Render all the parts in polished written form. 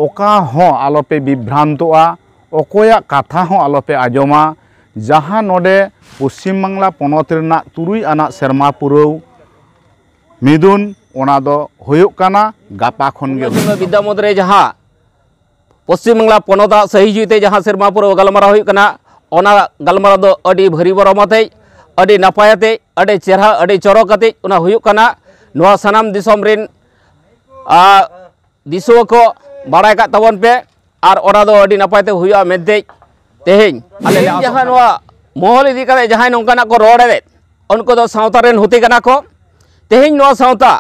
ओका हो आलोपे बिभ्रांतोआ ओकोया कथा हो आलोपे आजोमा जहाँ नोडे पश्चिम बांगला पोनोत रेना 3 आना सेरमा पुरौ मिदुन ओना दो हुयुग काना गापा खन गे विद्या मंदिर जहाँ पश्चिम बांगला पोनोत सही जुते जहाँ सेरमा पुरौ गलमारा हुयुग काना ओना गलमारा दो अडी भरी बरमते अडी नपायते अडी चेहरा अडी चरकते ओना हुयुग काना नोआ सनाम दिसोम रेन दिसुआ को बाड़ाय का तबन पे और ओना दो अडी नपायते हुयुआ मेनते तेहेñ आले जहाँ नोआ मोहल इदी काते जहाँ नोंकाना को रोड़े उनको दो सावता रेन हुते काना को तेहेñ नोआ सावता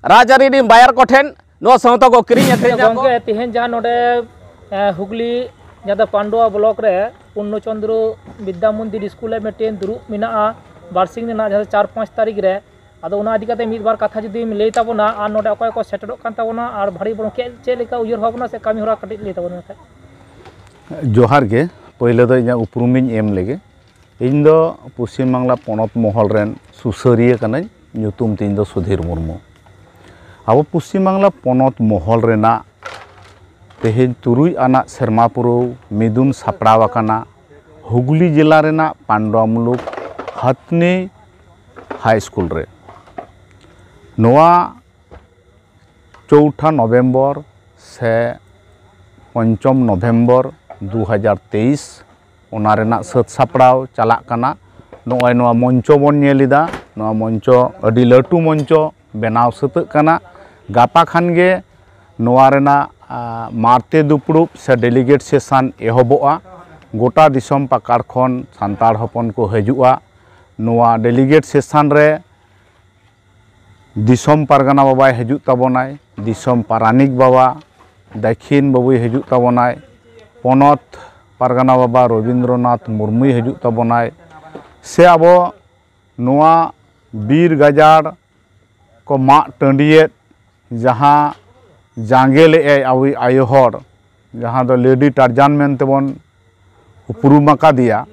राजारी री बायर को ठेन नोआ सावता को किरिñ अखरिñ को तेहेñ जहाँ नोडे हुगली जहाँ पांडुआ ब्लॉक रे पूर्णचंद्र विद्या मंदिर स्कूल मेटेन दुरुब मेना बारसिंग ना जहाँ 4-5 तारीख रे आदो उना इदी काते मिद बार कथा जुदी लई ताबोना आर नोडे अकय को सेटरोग कान ताबोना आर भाड़ी बड़ चे लेका उयर भावना से कामी होरा कटि लई ताबोना जोहार के पहले दो इना उपरुमिन एम लेगे इन दो पश्चिम बांगला पोनोत महल रेन सुसरिया कनाñ nyutum tin do Sudhir Murmu abo Paschim Bangla पोनोत महल रेना तेहेñ 3 आना सेरमा पुरौ मिदुन सापड़ाव आकाना हुगली जिला रेना पांडुआ मुलुक हथनी हाई स्कूल रे नोआ 4 नवेम्बर से 5 नवेम्बर 2023 ओना रेना सत सापड़ाव चला काना नोय नोआ मंचो बन नेलिदा नोआ मंचो अडी लटू मंचो बनाव सतक काना गापा खान गे नोआ रेना मारते दुपुड़ुब से डेलीगेट सेशन एहबोआ गोटा दिसम पाकार खन सान्ताड़ हपन को हजुआ नोआ डेलीगेट सेशन रे दिसम पारगाना बाबाय हजु ताबोनाय दिसम पारानिक बाबा दक्षिण बाबुय हजु ताबोनाय पोनोत पारगाना बाबा रवींद्रनाथ मुर्मू हजु ताबोनाय से आबो नोआ बीर गाजार को मा टंडियेत जहाँ जांगे ले आवी आयो हर जहाँ दो लेडी टार्जान मेन तेबन उपरुम दिया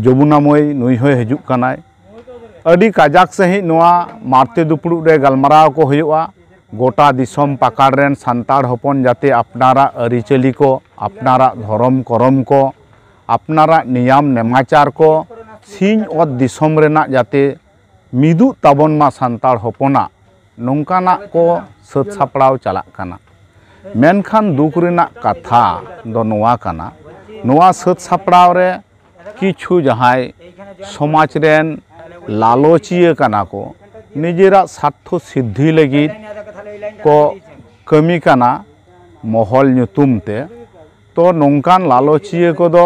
जमुना मई नुई होय हजु कानाय अडी काजाक सही नोआ मारते दुपुड़ुब रे गलमाराव को हुयुआ गोटा दिसम पाकार रेन सान्ताड़ हपन जाते अपनारा अरिचली को अपनारा धर्म करम को अपनारा नियम नेमाचार को सिंह और दिसम रेना जाते मिदु ताबन मा सान्ताड़ हपना नोंकाना को सत सापड़ाव चला काना मेनखान दुख रेना कथा दो नोआ काना नोआ सत सापड़ाव रे किछु जहाय समाज रेन लालचिया काना को निजेरा स्वार्थ सिद्धि लगी को कमी काना महल ᱧᱩᱛᱩᱢ ते तो नोंकान लालचिया को दो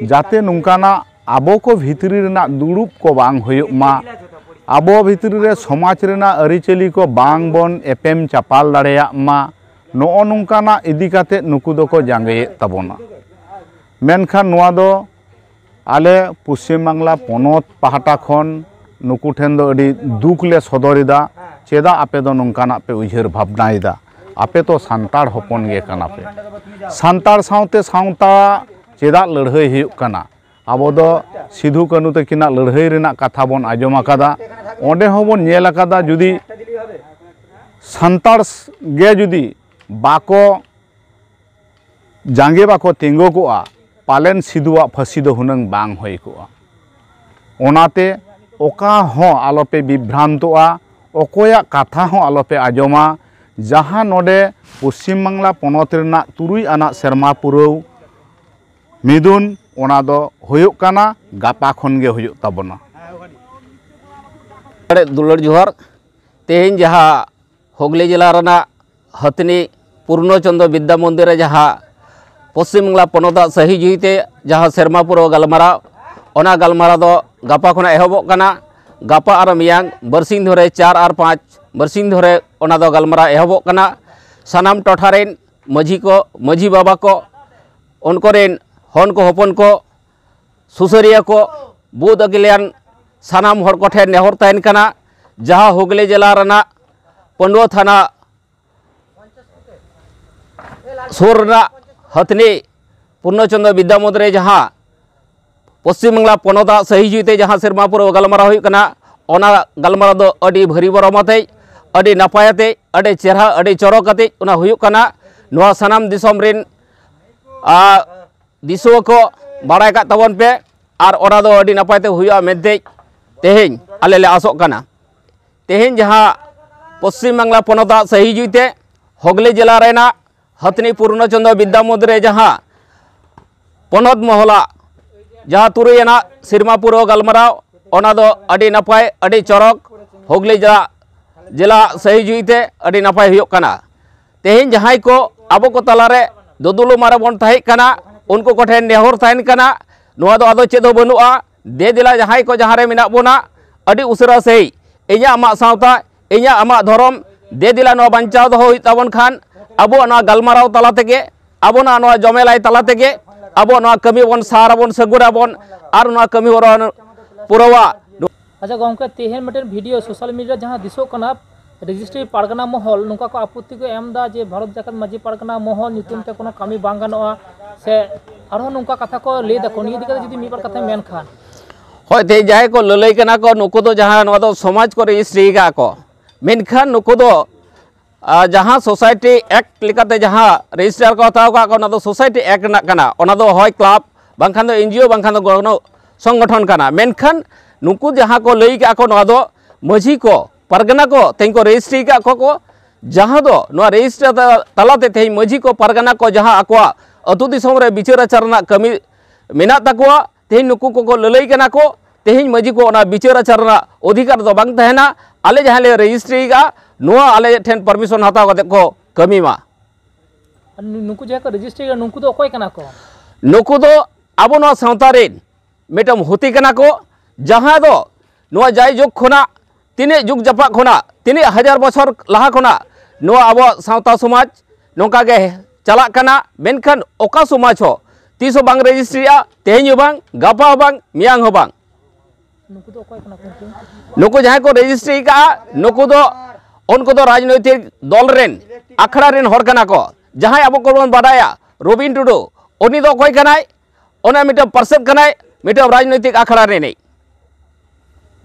जाते नोंकाना आबो को भितरी रेना दुड़ुब को बांग हुयुग मा आबो भितरी रे समाज रेना अरिचली को बांग बन एपेम चापाल दाड़ेया मा नो नोंकाना इदी काते नुकु दो को जांगे ताबोना मेनखान नोआ दो आले पश्चिम बांगला पोनोत पाहटा खन नुकु ठेन दो अडी दुख ले सदरिदा चेदा आपे दो नोंकाना पे उइहर भाबनाइदा आपे तो सान्ताड़ हपन गे काना पे सान्ताड़ सावते सावता चेदा लड़हई हुयुग काना आबो दो सिधु कानू तकिना लड़हई रेना कथा बन आजम आकादा ओंडे होबन नेल आकादा जुदी सान्ताड़ गे जुदी बाको जांगे बाको तिंगो कोआ पालेन सिधुआ फांसी दो हुनंग बांग होई कोआ ओनाते ओका हो आलोपे बिभ्रांतोआ ओकोया कथा हो आलोपे आजमा जहाँ नोडे पश्चिम बांगला पोनोत रेना 3 आना सेरमा पुरौ मिदुन ओना दो हुयुग काना गापा खन गे हुयुग ताबोना दुलर जोहार तेहेñ जहाँ हुगली जिला रेना हथनी पूर्णचंद्र विद्या मंदिर जहाँ पश्चिम बांगला पोनोत सही जुईते जहाँ सेरमा पुरौ गलमारा ओना गलमारा दो गापा खना एहबोग काना गापा आर मियांग बरसिंग धरे 4 और 5 बरसिंग धरे ओना दो गलमारा एहबोग काना सानाम टोठा रेन मझी को मझी बाबा को उनको रेन हन को हपन को सुसरिया को बुद अगिलियान सानाम हर को ठेन नेहर तहन काना जहाँ हुगली जिला रेना पंडुआ थाना सुर हथनी पूर्णचंद्र विद्या मंदिर जहाँ पश्चिम बांगला पोनोत सही जुते जहाँ सेरमा पुरौ गलमारा हुयुग काना ओना गलमारा दो अडी भरी बरमते अडी नपायते अडी चेहरा अडी चरकते ओना हुयुग काना नोआ सनाम दिसोम रिन दिसुआ को बाड़ाय का तबन पे और ओरा दो अडी नपाय ते हुआ मेनते तेहेñ आले ले आसोक कना तेहेñ जहाँ पश्चिम बांग्ला पनोता सही जुईते हुगली जिला रेना हथनी पूर्णचंद्र विद्या मंदिर जहाँ पनोत महला जहाँ तुरैना सिरमापुर गलमाराव ओना दो अडी नपाय अडी चरक हुगली जिला सही जुईते अडी नपाय हुयोक कना तेहेñ जहाँ को आबो को तलारे दुदुलु मारे बन ताहें कना उनको को ठेन नेहर ताहेन कना नोआ दो आदो चेद हो बनुआ दे दिला जहाँ को जहाँ रे मिना बोना अडी उसरा सही इña आमा सावता इña आमा धर्म दे दिला नोआ बंचाव दो होई ताबन खान आबो नोआ गलमाराव तला तेगे आबो ना नोआ जमेलाई तला तेगे आबो नोआ कमी बन सारा बन सगुरा बन आर नोआ कमी होरा पुरवा। अच्छा गौमके तेहेन मिटन वीडियो सोशल मीडिया जहाँ दिसो कना रजिस्ट्री पारगना महल नुका को आपत्ति को एमदा जे भारत जाकत माजी पारगना महल नितुम ते कोनो कमी बांग गानोआ से आरो नुका कथा को ले दको नि दिका जदी मीपर कथा मेन खान होय ते जाय को ललई कना को नुको दो जहाँ नोआ दो समाज को रजिस्ट्री का को मेनखान नुको दो जहाँ सोसाइटी एक्ट लिकाते जहाँ रजिस्ट्रार को हताव का ना दो सोसाइटी एक्ट ना कना ओना दो होय क्लब बांखान दो एनजीओ बांखान दो कोनो संगठन कना मेनखान नुकु जहाँ को लई का को नोआ दो मझी को पारगना को तें को रजिस्ट्री का को जहाँ दो नोआ रजिस्ट्री तलाते तें मझी को पारगना को जहाँ आकवा अतु दिसोम रे बिचार आचारना कमी मेना तकवा तें नुकु को ललई कना को तें मझी को ओना बिचार आचारना अधिकार दो बांग तहना आले जहाँ ले रजिस्ट्री का नोआ आले ठेन परमिशन हताव कते को कमी मा नुकु जहाँ को रजिस्ट्री नुकु दो अकोय कना को नुकु दो आबो नोआ सावता रे मेटम होती कना को जहाँ दो नोआ जाय जुग खोना तीने जुग जपा खोना तीने हजार बछर लहा खोना नोआ आबो सावता समाज नोका गे चला कना मेनखान ओका समाज हो तीसो बांग रजिस्ट्रीया तेहेñ बांग गापा बांग मियांग हो बांग नुकु दो अकोय कना नुकु जहाँ को रजिस्ट्री का नुकु दो उनको दो राजनैतिक दल रेन आखड़ा रेन हर कना को जहाँ आबो को बन बाडाया रबिन टुडू उनी दो अकोय कनाय ओना मिटम पार्षद कनाय मिटम राजनैतिक आखड़ा रे नहीं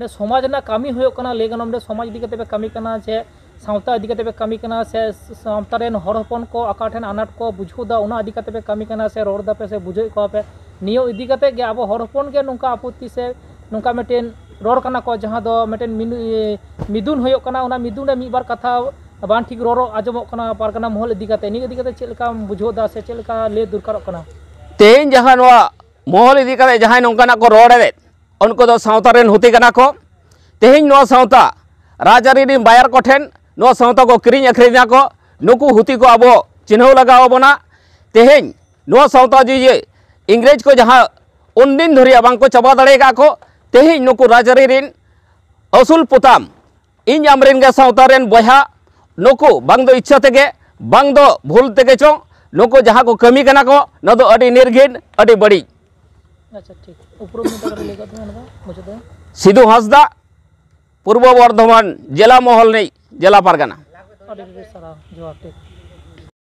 समाज ना कमी होयो कना ले गनम समाज इदी कते पे कमी कना से सावता इदी कते पे कमी कना से सावता रेन हर हपन को अकाठन अनाट को बुझो दा उना इदी कते पे कमी कना से रोड दा पे से बुझो को पे नियो इदी कते गे अब हर हपन के नुका आपत्ति से नुका मेटेन रोड कना को जहां दो मेटेन मिदुन होयो कना उना मिदुन रे मीबार कथा बान ठीक रोरो आजमो कना पारगना महल इदी कते नि इदी कते चेलका बुझो दा से चेलका ले दुरकार कना तेहेñ जहाँ नोआ महल इदी कते जहाँ नोंकाना को रोड रे उनको दो सावता रेन होती कना को तेहेñ नोआ सावता राजारी री बायर को ठेन नोआ सावता को किरिñ अखरिना को नुकु हुती को आबो चिन्हव लगाव बना तेहेñ नोआ सावता जी ये इंग्रेज को जहाँ उन दिन धरिया बांग को चबा दाड़ेगा को तेहेñ नुकु राजारी रिन असुल पुताम इन आमरेन गे सावता रेन बहा नुकु बांग दो इच्छा तेगे बांग दो भूल तेगे चो नुकु जहाँ को कमी कना को न दो अडी निर्घिन अडी बड़ी। अच्छा ठीक उपरों में तक लेगा तो ना मुझे तो सिद्धू हांसदा पूर्व बर्धमान जिला महल नहीं जिला पारगना जवाब ठीक।